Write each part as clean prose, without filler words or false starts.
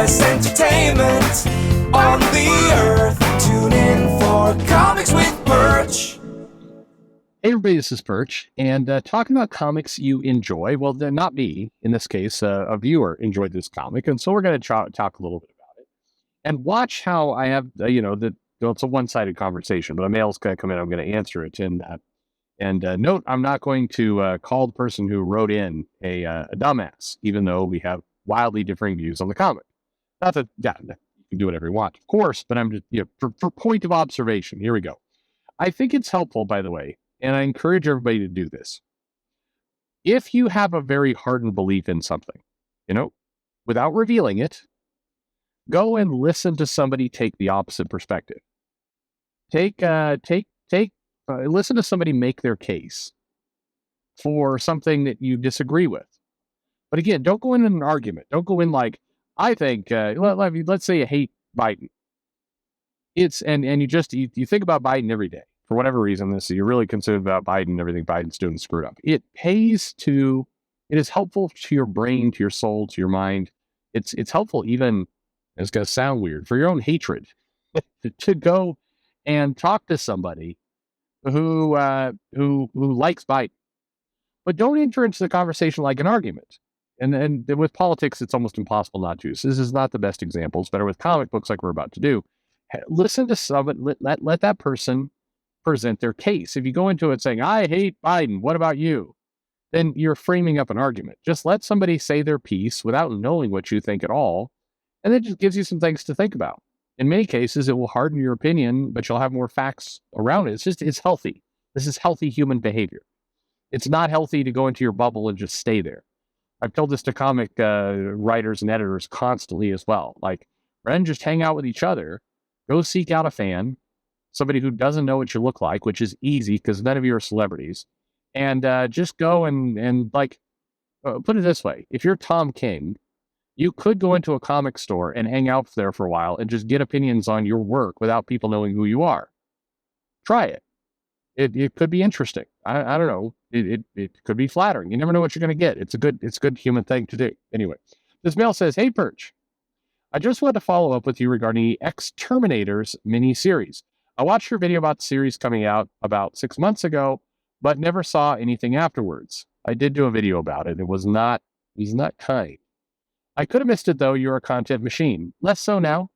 best entertainment on the earth. Tune in for Comics with Perch. Hey everybody, this is Perch, and talking about comics you enjoy. Well, they're not me, in this case, a viewer enjoyed this comic, and so we're going to talk a little bit about it. And watch how I have, it's a one-sided conversation, but a mail's going to come in, I'm going to answer it. And note, I'm not going to call the person who wrote in a dumbass, even though we have wildly differing views on the comic. Not that, you can do whatever you want, of course, but I'm just, for point of observation, here we go. I think it's helpful, by the way, and I encourage everybody to do this. If you have a very hardened belief in something, without revealing it, go and listen to somebody take the opposite perspective. Listen to somebody make their case for something that you disagree with. But again, don't go in an argument. Don't go in like, I think, let's say you hate Biden. And you think about Biden every day. For whatever reason, you're really concerned about Biden and everything Biden's doing screwed up. It is helpful to your brain, to your soul, to your mind. It's helpful even, it's going to sound weird, for your own hatred to go and talk to somebody who likes Biden. But don't enter into the conversation like an argument. And with politics, it's almost impossible not to. So this is not the best example. It's better with comic books like we're about to do. Listen to somebody, let that person present their case. If you go into it saying, I hate Biden, what about you? Then you're framing up an argument. Just let somebody say their piece without knowing what you think at all, and it just gives you some things to think about. In many cases, it will harden your opinion, but you'll have more facts around it. It's healthy. This is healthy human behavior. It's not healthy to go into your bubble and just stay there. I've told this to comic writers and editors constantly as well. Like, rather than just hang out with each other, go seek out a fan, somebody who doesn't know what you look like, which is easy because none of you are celebrities, and just go and put it this way. If you're Tom King, you could go into a comic store and hang out there for a while and just get opinions on your work without people knowing who you are. Try it. It could be interesting. I don't know. It could be flattering. You never know what you're going to get. It's a good human thing to do. Anyway, this mail says, hey, Perch, I just wanted to follow up with you regarding the X-Terminators mini-series. I watched your video about the series coming out about 6 months ago, but never saw anything afterwards. I did do a video about it. He's not kind. I could have missed it, though. You're a content machine. Less so now.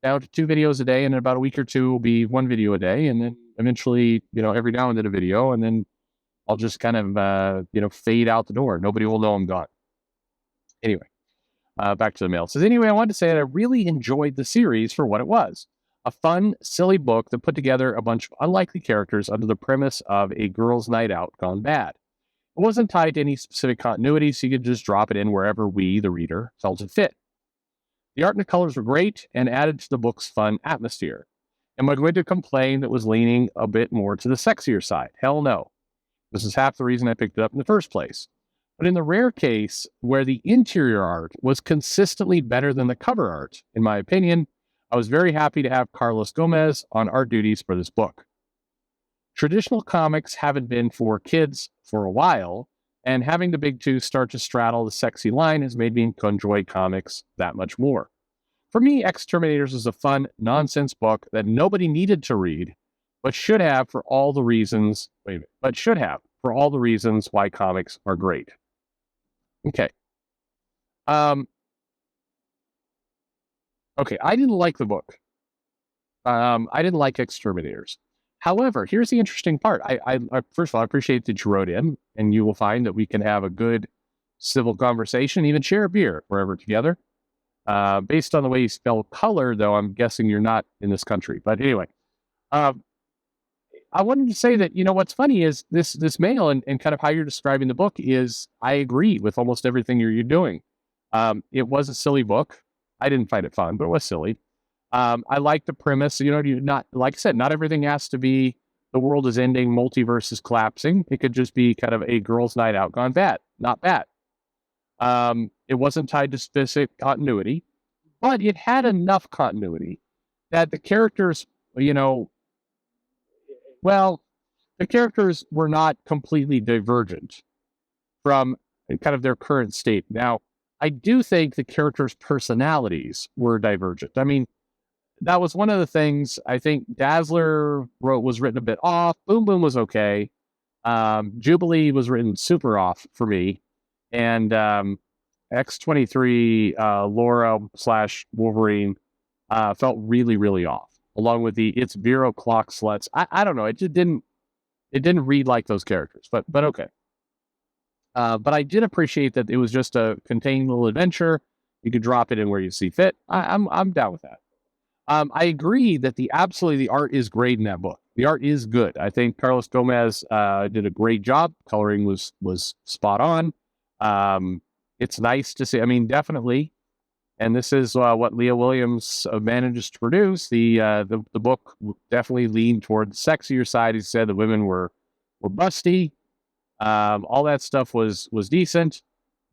Down to 2 videos a day, and in about a week or 2 will be 1 video a day, and then eventually, every now and then a video, and then I'll just kind of, fade out the door. Nobody will know I'm gone. Anyway, back to the mail. It says, anyway, I wanted to say that I really enjoyed the series for what it was. A fun, silly book that put together a bunch of unlikely characters under the premise of a girl's night out gone bad. It wasn't tied to any specific continuity, so you could just drop it in wherever we, the reader, felt it fit. The art and the colors were great and added to the book's fun atmosphere. Am I going to complain that it was leaning a bit more to the sexier side? Hell no. This is half the reason I picked it up in the first place. But in the rare case where the interior art was consistently better than the cover art, in my opinion, I was very happy to have Carlos Gomez on art duties for this book. Traditional comics haven't been for kids for a while, and having the big two start to straddle the sexy line has made me enjoy comics that much more. For me, X-Terminators is a fun, nonsense book that nobody needed to read, but should have for all the reasons why comics are great. Okay. Okay, I didn't like the book. I didn't like X-Terminators. However, here's the interesting part. I first of all, I appreciate that you wrote in, and you will find that we can have a good civil conversation, even share a beer wherever together. Based on the way you spell color, though, I'm guessing you're not in this country. But anyway, I wanted to say that, what's funny is this mail and kind of how you're describing the book is, I agree with almost everything you're doing. It was a silly book. I didn't find it fun, but it was silly. I like the premise. Not, like I said, not everything has to be the world is ending, multiverse is collapsing. It could just be kind of a girl's night out gone bad. Not bad. It wasn't tied to specific continuity, but it had enough continuity that the characters, the characters were not completely divergent from kind of their current state. Now, I do think the characters' personalities were divergent. I mean, that was one of the things. I think Dazzler was written a bit off. Boom Boom was okay. Jubilee was written super off for me, and X-23 Laura / Wolverine felt really, really off. Along with the it's Vero clock sluts. I don't know. It just didn't read like those characters. But okay. But I did appreciate that it was just a contained little adventure. You could drop it in where you see fit. I'm down with that. I agree that the art is great in that book. The art is good. I think Carlos Gomez did a great job. Coloring was spot on. It's nice to see. I mean, definitely. And this is what Leah Williams manages to produce. The book definitely leaned toward the sexier side. He said the women were busty. All that stuff was decent.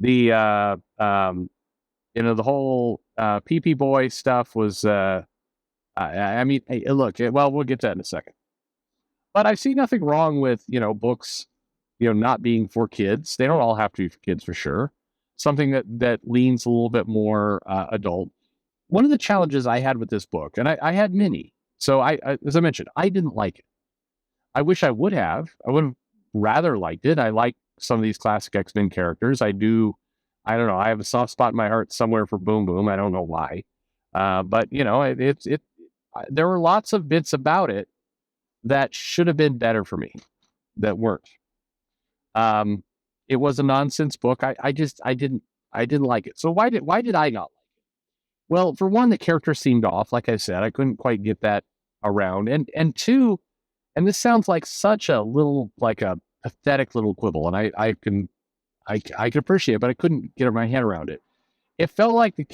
The the whole PP boy stuff was. I mean, hey, look. Well, we'll get to that in a second. But I see nothing wrong with books, not being for kids. They don't all have to be for kids for sure. Something that leans a little bit more adult. One of the challenges I had with this book, and I had many. So I, as I mentioned, I didn't like it. I wish I would have. I would have rather liked it. I like some of these classic X-Men characters. I do. I don't know. I have a soft spot in my heart somewhere for Boom Boom. I don't know why. But there were lots of bits about it that should have been better for me that weren't. It was a nonsense book. I didn't like it. So why did I not like it? Well, for one, the character seemed off. Like I said, I couldn't quite get that around. And two, and this sounds like such a little, like a pathetic little quibble, and I can appreciate it, but I couldn't get my head around it. It felt like the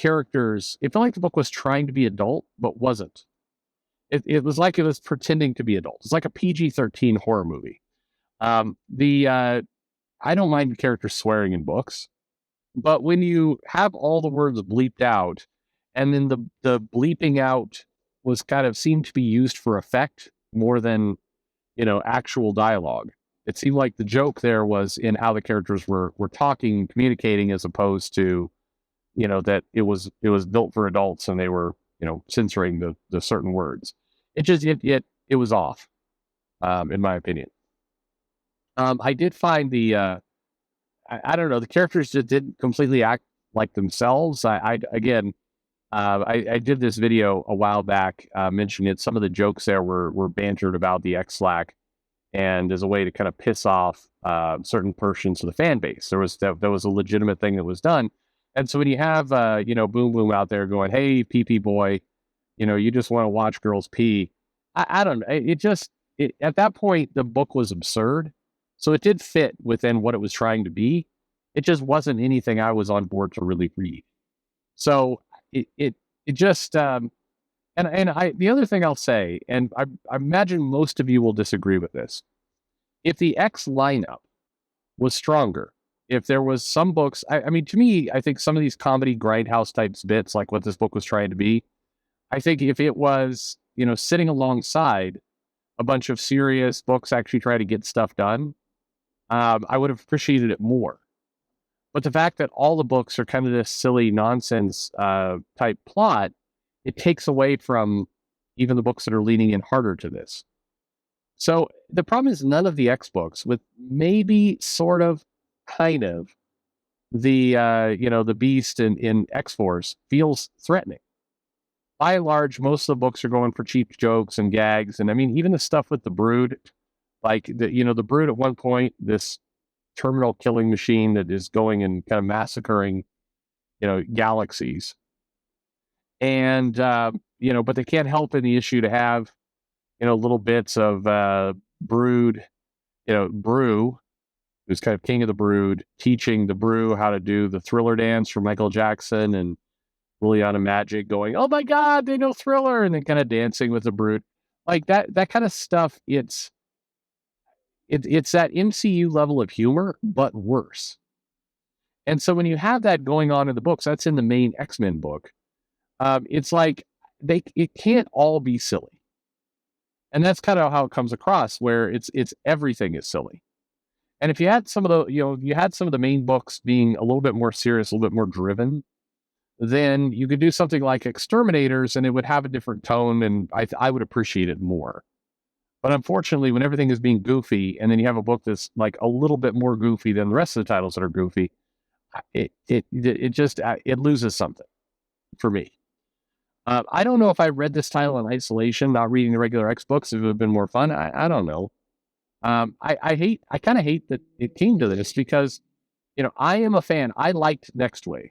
book was trying to be adult, but wasn't. It was like it was pretending to be adult. It's like a PG-13 horror movie. I don't mind the characters swearing in books, but when you have all the words bleeped out, and then the bleeping out was kind of seemed to be used for effect more than actual dialogue. It seemed like the joke there was in how the characters were talking and communicating, as opposed to that it was built for adults and they were censoring the certain words. It was off, in my opinion. I did find I don't know, the characters just didn't completely act like themselves. I did this video a while back mentioning it. Some of the jokes there were bantered about the X-Slack, and as a way to kind of piss off certain portions of the fan base. There was a legitimate thing that was done. And so when you have Boom Boom out there going, "Hey, pee boy, you just want to watch girls pee," I don't know. At that point the book was absurd, so it did fit within what it was trying to be. It just wasn't anything I was on board to really read. So it just the other thing I'll say, and I imagine most of you will disagree with this, if the X lineup was stronger, if there was some books, I mean, to me, I think some of these comedy grindhouse types bits, like what this book was trying to be, I think if it was, sitting alongside a bunch of serious books actually trying to get stuff done, I would have appreciated it more. But the fact that all the books are kind of this silly nonsense type plot, it takes away from even the books that are leaning in harder to this. So the problem is none of the X books, with maybe sort of, kind of, the Beast in X-Force feels threatening. By and large, most of the books are going for cheap jokes and gags. And I mean, even the stuff with the Brood, like the Brood at one point, this terminal killing machine that is going and kind of massacring, galaxies. And, but they can't help in the issue to have, little bits of Brood, Brew, who's kind of king of the Brood, teaching the Brew how to do the Thriller dance from Michael Jackson, and Liliana Magic going, "Oh my God, they know Thriller," and then kind of dancing with the Brood. Like that kind of stuff. It's that MCU level of humor, but worse. And so when you have that going on in the books, that's in the main X-Men book. It's like it can't all be silly. And that's kind of how it comes across, where it's everything is silly. And if you had some of the, you had some of the main books being a little bit more serious, a little bit more driven, then you could do something like X-Terminators and it would have a different tone, and I would appreciate it more. But unfortunately, when everything is being goofy, and then you have a book that's like a little bit more goofy than the rest of the titles that are goofy, it just it loses something for me. I don't know if I read this title in isolation, not reading the regular X books, if it would have been more fun. I don't know. I kind of hate that it came to this because, I am a fan. I liked Next Wave.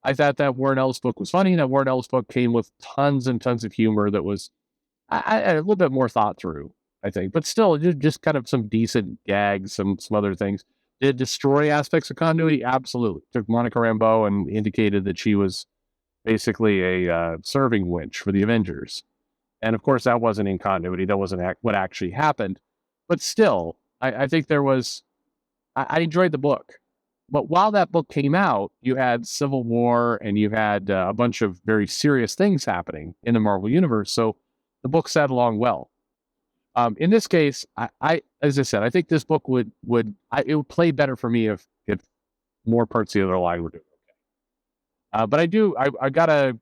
I thought that Warren Ellis book was funny. That Warren Ellis book came with tons and tons of humor that was a little bit more thought through, I think. But still, just kind of some decent gags, some other things. Did it destroy aspects of continuity? Absolutely. Took Monica Rambeau and indicated that she was basically a serving winch for the Avengers. And of course, that wasn't in continuity. That wasn't what actually happened. But still, I think there was, I enjoyed the book. But while that book came out, you had Civil War and you had a bunch of very serious things happening in the Marvel Universe. So the book sat along well. In this case, as I said, I think this book would play better for me if more parts of the other line were doing okay. But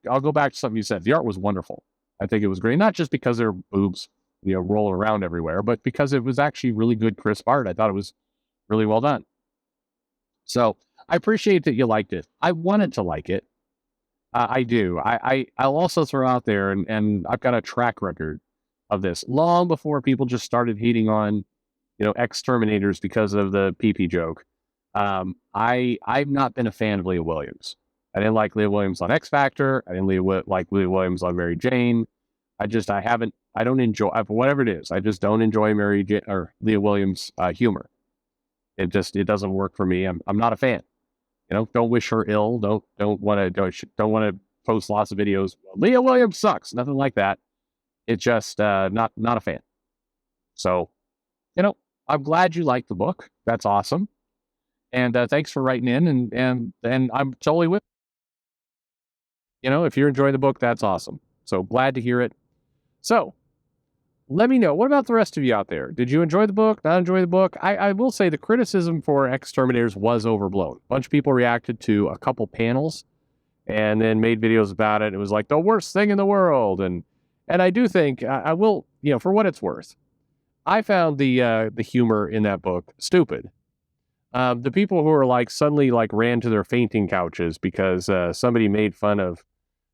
I'll go back to something you said. The art was wonderful. I think it was great, not just because there are boobs, rolling around everywhere, but because it was actually really good, crisp art. I thought it was really well done. So I appreciate that you liked it. I wanted to like it. I do. I'll also throw out there, and I've got a track record of this long before people just started hating on, X-Terminators because of the PP joke. I've not been a fan of Leah Williams. I didn't like Leah Williams on X Factor. I didn't like Leah Williams on Mary Jane. I don't enjoy, whatever it is. I just don't enjoy Leah Williams' humor. It doesn't work for me. I'm not a fan. Don't wish her ill. Don't want to post lots of videos. Leah Williams sucks. Nothing like that. It's just not a fan. So, I'm glad you liked the book. That's awesome. And thanks for writing in. And I'm totally with. If you're enjoying the book, that's awesome. So glad to hear it. So let me know. What about the rest of you out there? Did you enjoy the book? Not enjoy the book? I will say the criticism for X-Terminators was overblown. A bunch of people reacted to a couple panels and then made videos about it. It was like the worst thing in the world. And I do think I will, for what it's worth, I found the humor in that book stupid. The people who are suddenly ran to their fainting couches because somebody made fun of,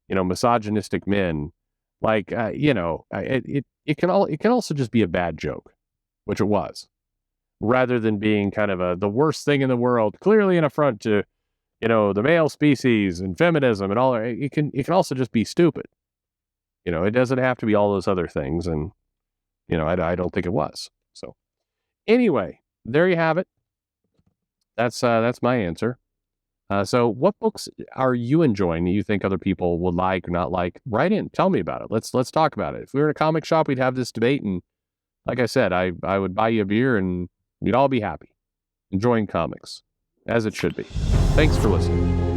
misogynistic men. It can also just be a bad joke, which it was, rather than being kind of the worst thing in the world, clearly an affront to, the male species and feminism and all. It can also just be stupid. It doesn't have to be all those other things, and I don't think it was. So anyway, there you have it. That's my answer. So what books are you enjoying that you think other people would like or not like? Write in. Tell me about it. Let's talk about it. If we were in a comic shop, we'd have this debate. And like I said, I would buy you a beer and we'd all be happy. Enjoying comics, as it should be. Thanks for listening.